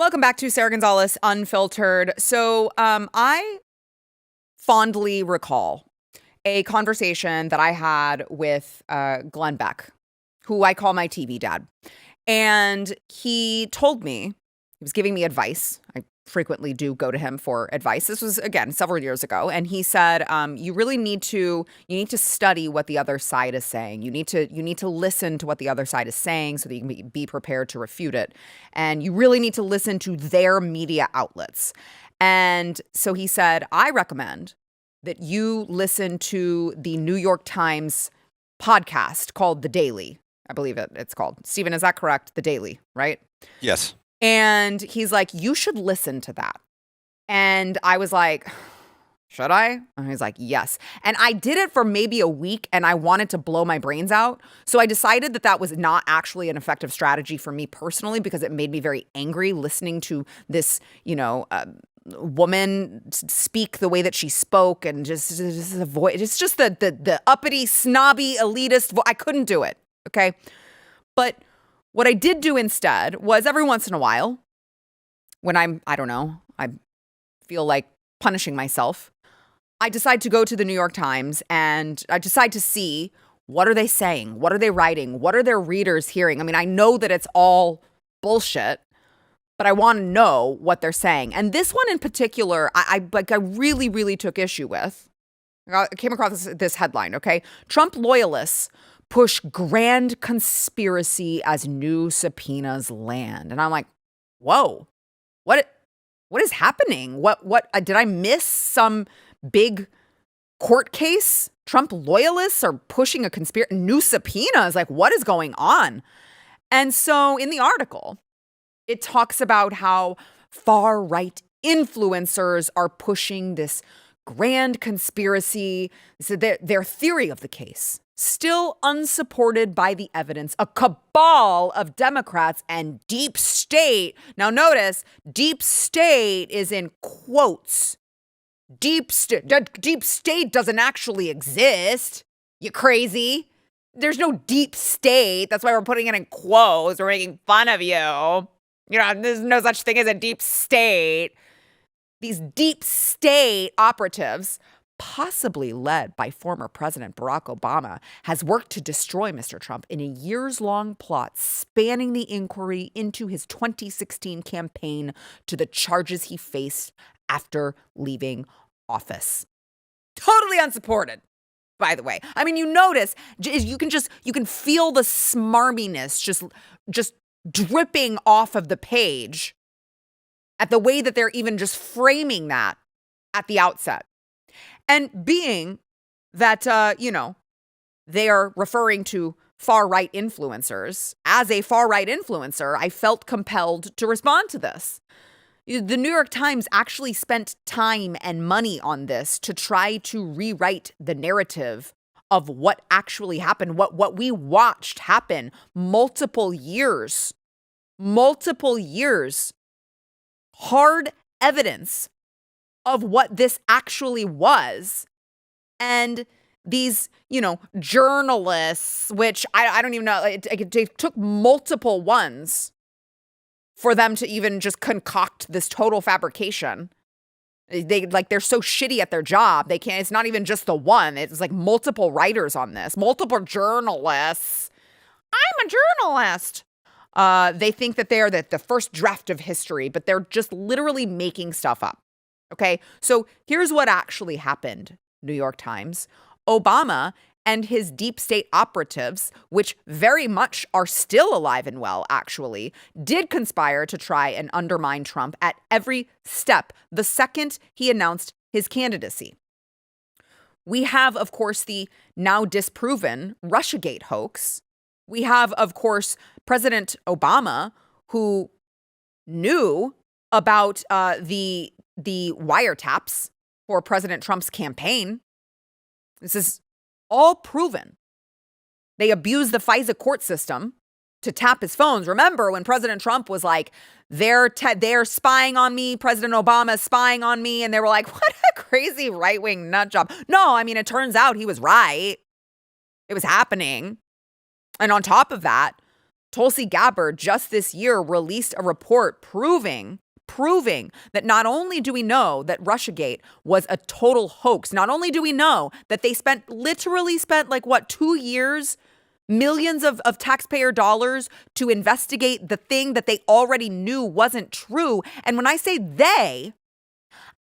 Welcome back to Sara Gonzales Unfiltered. So I fondly recall a conversation that I had with Glenn Beck, who I call my TV dad. And he told me, he was giving me advice. I frequently do go to him for advice. This was, again, several years ago. And he said, you really need to study what the other side is saying. You need to listen to what the other side is saying so that you can be prepared to refute it. And you really need to listen to their media outlets. And so he said, I recommend that you listen to the New York Times podcast called The Daily. I believe it's called. Stephen, is that correct? The Daily, right? Yes. And he's like, you should listen to that. And I was like, should I? And he's like, yes. And I did it for maybe a week and I wanted to blow my brains out. So I decided that was not actually an effective strategy for me personally because it made me very angry listening to this, woman speak the way that she spoke and just the voice. It's just the uppity, snobby, elitist. I couldn't do it. Okay. But what I did do instead was every once in a while when I feel like punishing myself, I decide to go to the New York Times and I decide to see what are they saying? What are they writing? What are their readers hearing? I mean, I know that it's all bullshit, but I want to know what they're saying. And this one in particular, I really, really took issue with. I came across this headline, okay? Trump loyalists push grand conspiracy as new subpoenas land. And I'm like, whoa, what is happening? What did I miss some big court case? Trump loyalists are pushing a new subpoenas. Like, what is going on? And so in the article, it talks about how far-right influencers are pushing this grand conspiracy. So their theory of the case, still unsupported by the evidence, a cabal of Democrats and deep state. Now notice, deep state is in quotes. Deep state doesn't actually exist. You crazy? There's no deep state. That's why we're putting it in quotes. We're making fun of you. There's no such thing as a deep state. These deep state operatives, possibly led by former President Barack Obama, has worked to destroy Mr. Trump in a years-long plot spanning the inquiry into his 2016 campaign to the charges he faced after leaving office. Totally unsupported, by the way. I mean, you notice, you can feel the smarminess just dripping off of the page at the way that they're even just framing that at the outset. And being that, they are referring to far-right influencers, as a far-right influencer, I felt compelled to respond to this. The New York Times actually spent time and money on this to try to rewrite the narrative of what actually happened, what we watched happen multiple years. Hard evidence of what this actually was. And these, journalists, which I don't even know, it took multiple ones for them to even just concoct this total fabrication. They're so shitty at their job. It's not even just the one. It's like multiple writers on this, multiple journalists. I'm a journalist. They think that they are the first draft of history, but they're just literally making stuff up. Okay, so here's what actually happened, New York Times. Obama and his deep state operatives, which very much are still alive and well, actually, did conspire to try and undermine Trump at every step the second he announced his candidacy. We have, of course, the now disproven Russiagate hoax. We have, of course, President Obama, who knew about the wiretaps for President Trump's campaign. This is all proven. They abused the FISA court system to tap his phones. Remember when President Trump was like, they're spying on me, President Obama is spying on me, and they were like, what a crazy right-wing nut job. No, I mean, it turns out he was right. It was happening. And on top of that, Tulsi Gabbard just this year released a report proving that not only do we know that Russiagate was a total hoax, not only do we know that they literally spent like what, 2 years, millions of taxpayer dollars to investigate the thing that they already knew wasn't true. And when I say they,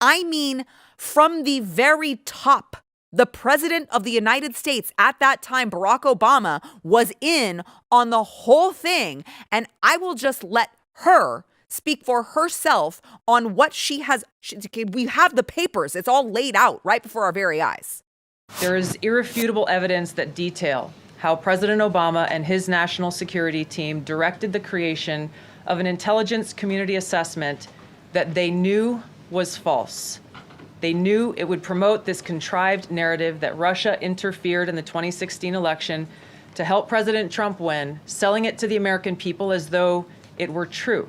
I mean from the very top. The president of the United States at that time, Barack Obama, was in on the whole thing. And I will just let her speak for herself on what she has. We have the papers. It's all laid out right before our very eyes. There is irrefutable evidence that detail how President Obama and his national security team directed the creation of an intelligence community assessment that they knew was false. They knew it would promote this contrived narrative that Russia interfered in the 2016 election to help President Trump win, selling it to the American people as though it were true.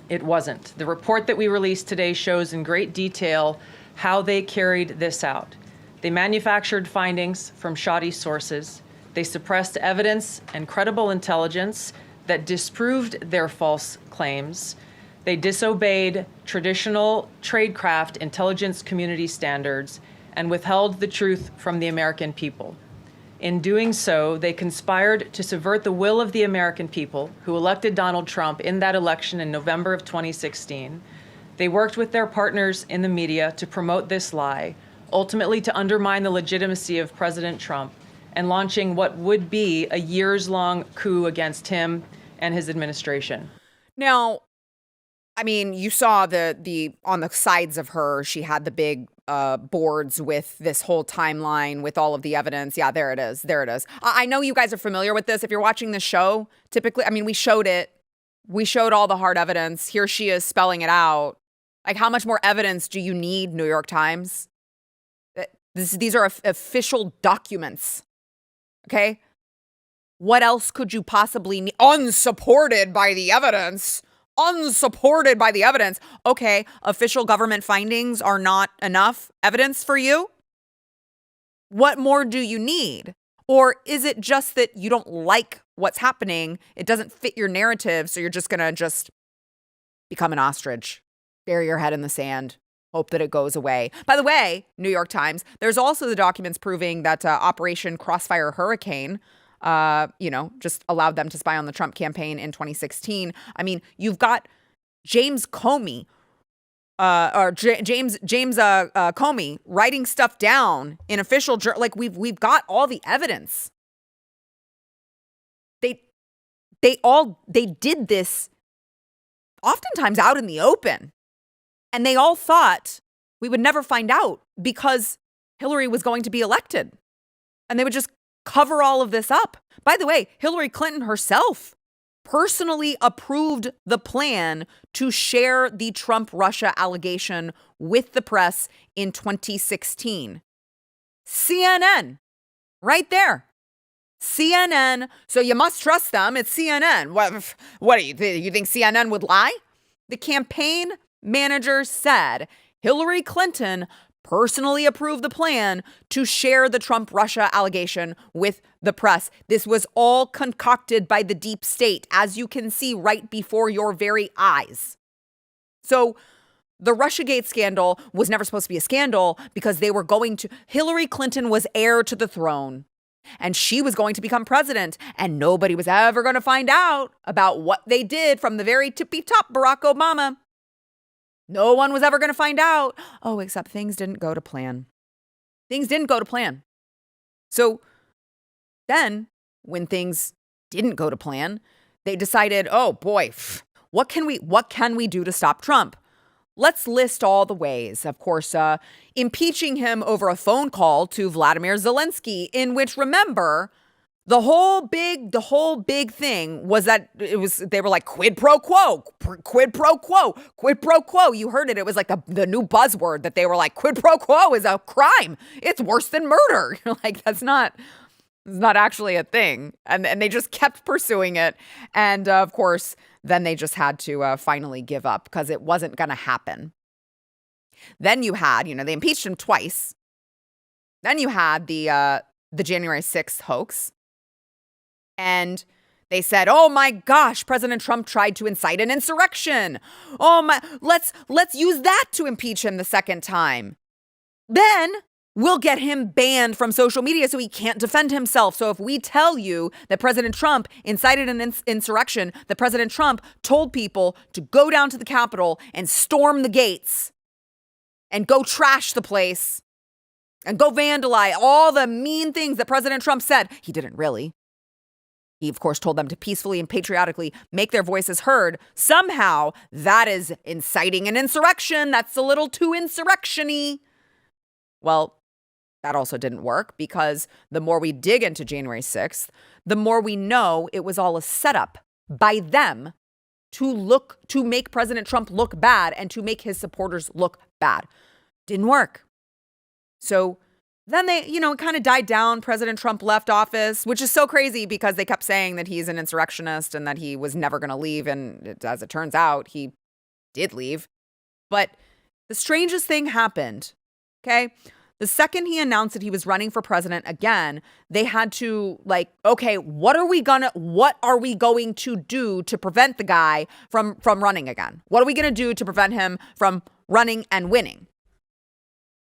It wasn't. The report that we released today shows in great detail how they carried this out. They manufactured findings from shoddy sources. They suppressed evidence and credible intelligence that disproved their false claims. They disobeyed traditional tradecraft intelligence community standards and withheld the truth from the American people. In doing so, they conspired to subvert the will of the American people who elected Donald Trump in that election in November of 2016. They worked with their partners in the media to promote this lie, ultimately to undermine the legitimacy of President Trump and launching what would be a years-long coup against him and his administration. Now, I mean, you saw the on the sides of her, she had the big boards with this whole timeline with all of the evidence. Yeah, there it is. There it is. I know you guys are familiar with this. If you're watching the show, typically, I mean, we showed it. We showed all the hard evidence. Here she is spelling it out. Like, how much more evidence do you need, New York Times? These are official documents. Okay? What else could you possibly need? Unsupported by the evidence. Unsupported by the evidence. Okay, official government findings are not enough evidence for you? What more do you need? Or is it just that you don't like what's happening? It doesn't fit your narrative, so you're just going to just become an ostrich, bury your head in the sand, hope that it goes away. By the way, New York Times, there's also the documents proving that Operation Crossfire Hurricane just allowed them to spy on the Trump campaign in 2016. I mean, you've got James Comey, Comey writing stuff down in official, like we've got all the evidence. They did this oftentimes out in the open, and they all thought we would never find out because Hillary was going to be elected, and they would just cover all of this up. By the way, Hillary Clinton herself personally approved the plan to share the Trump-Russia allegation with the press in 2016. CNN, right there. CNN. So you must trust them. It's CNN. What do you think CNN would lie? The campaign manager said Hillary Clinton personally approved the plan to share the Trump-Russia allegation with the press. This was all concocted by the deep state, as you can see right before your very eyes. So the Russiagate scandal was never supposed to be a scandal because Hillary Clinton was heir to the throne, and she was going to become president, and nobody was ever going to find out about what they did from the very tippy top Barack Obama. No one was ever going to find out. Oh, except things didn't go to plan. Things didn't go to plan. So then when things didn't go to plan, they decided, oh boy, what can we do to stop Trump? Let's list all the ways. Of course, impeaching him over a phone call to Vladimir Zelensky, in which, remember, the whole big thing was that they were like quid pro quo, quid pro quo, quid pro quo. You heard it. It was like the new buzzword that they were like, quid pro quo is a crime. It's worse than murder. You're like, it's not actually a thing. And they just kept pursuing it. And of course, then they just had to finally give up because it wasn't going to happen. Then you had, they impeached him twice. Then you had the January 6th hoax. And They said, "Oh my gosh, President Trump tried to incite an insurrection. Oh my, let's use that to impeach him the second time. Then we'll get him banned from social media so he can't defend himself. So if we tell you that President Trump incited an insurrection, that President Trump told people to go down to the Capitol and storm the gates and go trash the place and go vandalize all the mean things that President Trump said," he didn't really. He, of course, told them to peacefully and patriotically make their voices heard. Somehow, that is inciting an insurrection. That's a little too insurrection-y. Well, that also didn't work, because the more we dig into January 6th, the more we know it was all a setup by them to make President Trump look bad and to make his supporters look bad. Didn't work. So then they, it kind of died down. President Trump left office, which is so crazy because they kept saying that he's an insurrectionist and that he was never going to leave. And as it turns out, he did leave. But the strangest thing happened, okay? The second he announced that he was running for president again, they had to okay, what are we going to do to prevent the guy from running again? What are we going to do to prevent him from running and winning?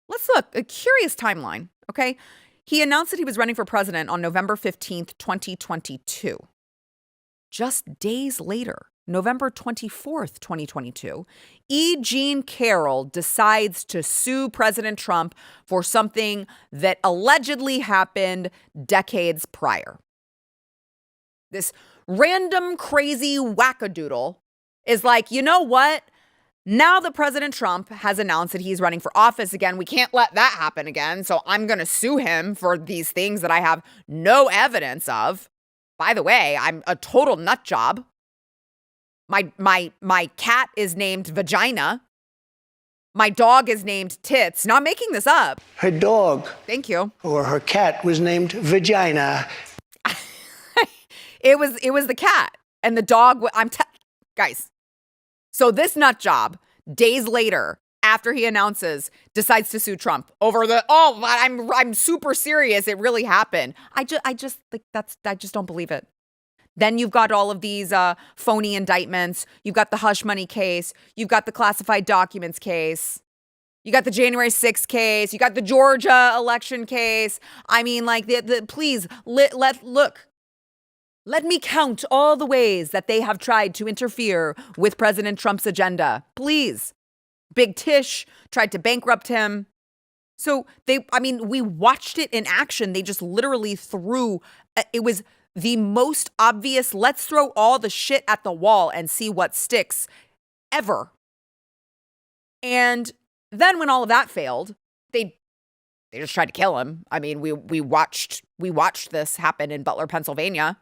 Let's look, a curious timeline, okay? He announced that he was running for president on November 15th, 2022. Just days later, November 24th, 2022, E. Jean Carroll decides to sue President Trump for something that allegedly happened decades prior. This random, crazy wackadoodle is like, you know what? Now that President Trump has announced that he's running for office again, we can't let that happen again. So I'm going to sue him for these things that I have no evidence of. By the way, I'm a total nut job. My cat is named Vagina. My dog is named Tits. Not making this up. Her dog. Thank you. Or her cat was named Vagina. It was the cat and the dog. Guys. So this nut job, days later, after he announces, decides to sue Trump over I'm super serious. It really happened. I just don't believe it. Then you've got all of these phony indictments. You've got the hush money case. You've got the classified documents case. You got the January 6th case. You got the Georgia election case. I mean, please look. Let me count all the ways that they have tried to interfere with President Trump's agenda. Please. Big Tish tried to bankrupt him. So we watched it in action. They just literally threw, it was the most obvious, let's throw all the shit at the wall and see what sticks ever. And then when all of that failed, they just tried to kill him. I mean, we watched this happen in Butler, Pennsylvania.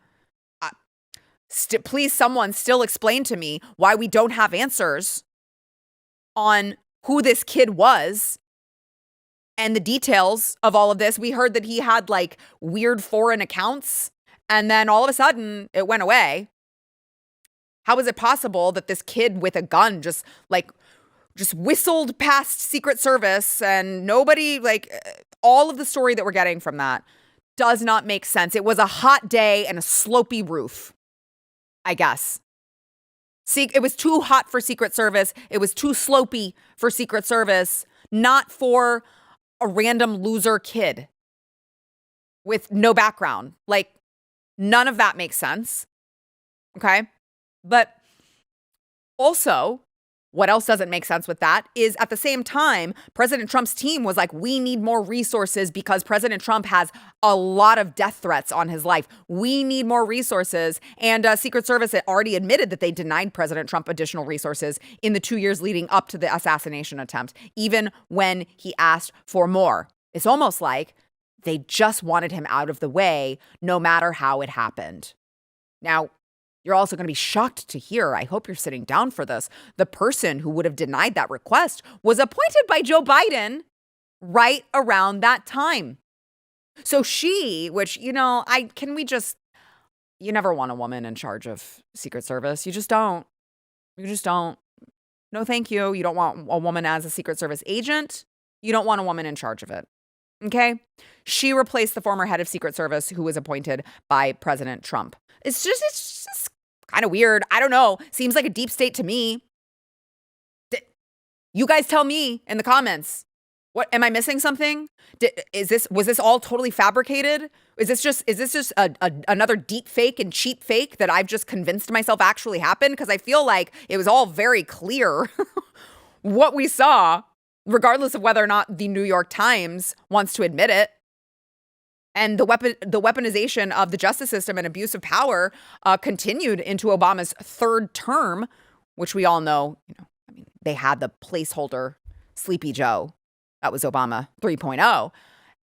Please, someone still explain to me why we don't have answers on who this kid was and the details of all of this. We heard that he had weird foreign accounts, and then all of a sudden it went away. How is it possible that this kid with a gun just whistled past Secret Service and nobody, all of the story that we're getting from that does not make sense. It was a hot day and a slopey roof, I guess. See, it was too hot for Secret Service. It was too slopey for Secret Service, not for a random loser kid with no background. None of that makes sense. Okay. But also, what else doesn't make sense with that is at the same time, President Trump's team was like, we need more resources because President Trump has a lot of death threats on his life. We need more resources. And Secret Service had already admitted that they denied President Trump additional resources in the 2 years leading up to the assassination attempt, even when he asked for more. It's almost like they just wanted him out of the way, no matter how it happened. Now, you're also going to be shocked to hear, I hope you're sitting down for this, the person who would have denied that request was appointed by Joe Biden right around that time. So she, which, you never want a woman in charge of Secret Service. You just don't. No, thank you. You don't want a woman as a Secret Service agent. You don't want a woman in charge of it. Okay? She replaced the former head of Secret Service who was appointed by President Trump. It's just kind of weird. I don't know. Seems like a deep state to me. You guys tell me in the comments. What, am I missing something? Was this all totally fabricated? Is this just another deep fake and cheap fake that I've just convinced myself actually happened? Because I feel like it was all very clear what we saw, regardless of whether or not the New York Times wants to admit it. And the weaponization of the justice system and abuse of power continued into Obama's third term, which we all know, they had the placeholder Sleepy Joe. That was Obama 3.0.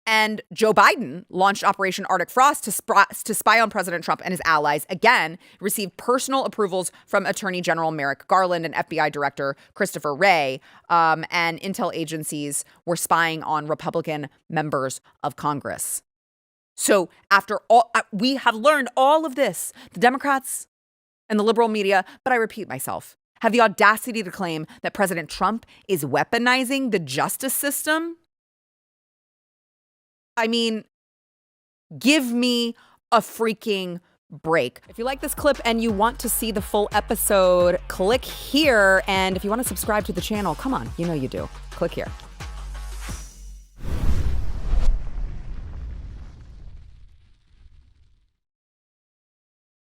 And Joe Biden launched Operation Arctic Frost to spy on President Trump and his allies. Again, received personal approvals from Attorney General Merrick Garland and FBI Director Christopher Wray. And intel agencies were spying on Republican members of Congress. So after all, we have learned all of this. The Democrats and the liberal media, but I repeat myself, have the audacity to claim that President Trump is weaponizing the justice system? I mean, give me a freaking break. If you like this clip and you want to see the full episode, click here. And if you want to subscribe to the channel, come on, you know you do. Click here.